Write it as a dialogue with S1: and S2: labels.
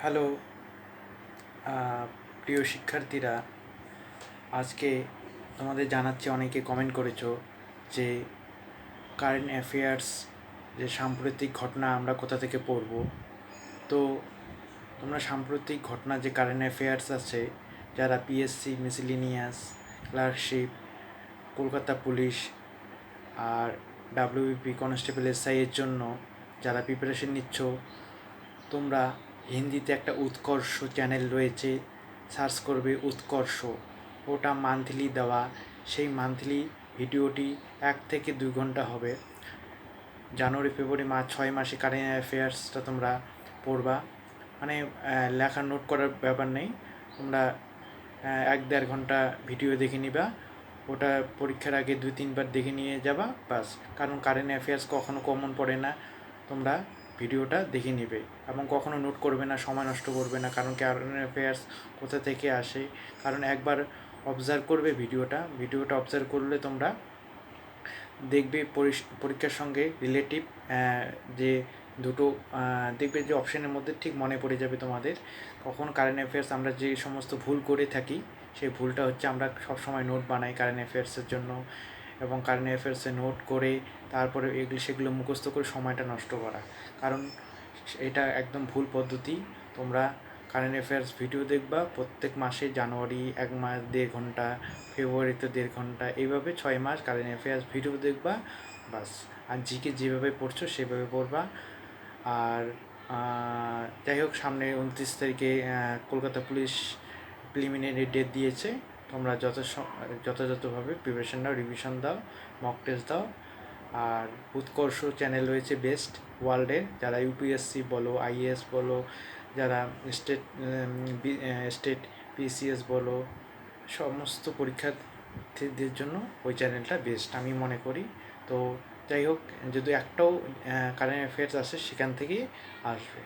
S1: Hello প্রিয় শিক্ষার্থীরা, আজকে তোমাদের জানাচ্ছি, অনেকে কমেন্ট করেছো যে কারেন্ট অ্যাফেয়ার্স, যে সাম্প্রতিক ঘটনা আমরা কোথা থেকে পড়ব। তো তোমরা সাম্প্রতিক ঘটনা যে কারেন্ট অ্যাফেয়ার্স আছে, যারা PSC miscellaneous, clerkship, Kolkata police আর ডাব্লিউবিপি কনস্টেবল এসআই এর জন্য যারা প্রিপারেশন নিচ্ছ, তোমরা হিন্দিতে একটা উৎকর্ষ চ্যানেল রয়েছে, সার্চ করবে উৎকর্ষ। ওটা মান্থলি দেওয়া। সেই মান্থলি ভিডিওটি 1 থেকে 2 ঘন্টা হবে। জানুয়ারি, ফেব্রুয়ারি, মার্চ 6 মাসে কারেন্ট অ্যাফেয়ার্সটা তোমরা পড়বা। মানে লেখা নোট করার ব্যাপার নেই, তোমরা 1-1.5 ঘন্টা ভিডিও দেখে নিবা। ওটা পরীক্ষার আগে 2-3 বার দেখে নিয়ে যাবা, বাস। কারণ কারেন্ট অ্যাফেয়ার্স কখনো কমন পড়ে না, তোমরা ভিডিওটা দেখে নেবে এবং কখনো নোট করবে না, সময় নষ্ট করবে না। কারণ কারেন্ট অ্যাফেয়ার্স কোথা থেকে আসে, কারণ একবার অবজার্ভ করবে ভিডিওটা অবজার্ভ করলে তোমরা দেখবে পরীক্ষার সঙ্গে রিলেটিভ যে দুটো দেখবে যে অপশানের মধ্যে ঠিক মনে পড়ে যাবে তোমাদের। কখন কারেন্ট অ্যাফেয়ার্স আমরা যে সমস্ত ভুল করে থাকি, সেই ভুলটা হচ্ছে আমরা সবসময় নোট বানাই কারেন্ট অ্যাফেয়ার্সের জন্য, এবং কারেন্ট অ্যাফেয়ার্সে নোট করে তারপরে সেগুলো মুখস্থ করে সময়টা নষ্ট করা। কারণ এটা একদম ভুল পদ্ধতি। তোমরা কারেন্ট অ্যাফেয়ার্স ভিডিও দেখবা প্রত্যেক মাসে। জানুয়ারি 1 মাস 1.5 ঘন্টা, ফেব্রুয়ারিতে 1.5 ঘন্টা, এইভাবে 6 মাস কারেন্ট অ্যাফেয়ার্স ভিডিও দেখবা, বাস। আর জিকে যেভাবে পড়ছো সেভাবে পড়বা। আর যাই হোক, সামনে 29 তারিখে কলকাতা পুলিশ প্রিলিমিনারি ডেট দিয়েছে। তোমরা যথাযথভাবে প্রিপারেশন নাও, রিভিশন দাও, মক টেস্ট দাও। আর উৎকর্ষ চ্যানেল রয়েছে বেস্ট ওয়ার্ল্ডের, যারা ইউপিএসসি বলো, আইএএস বলো, যারা স্টেট পিসিএস বলো, সমস্ত পরীক্ষার্থীদের জন্য ওই চ্যানেলটা বেস্ট আমি মনে করি। তো যাই হোক, যদি একটাও কারেন্ট অ্যাফেয়ার্স আসে সেখান থেকেই আসবে।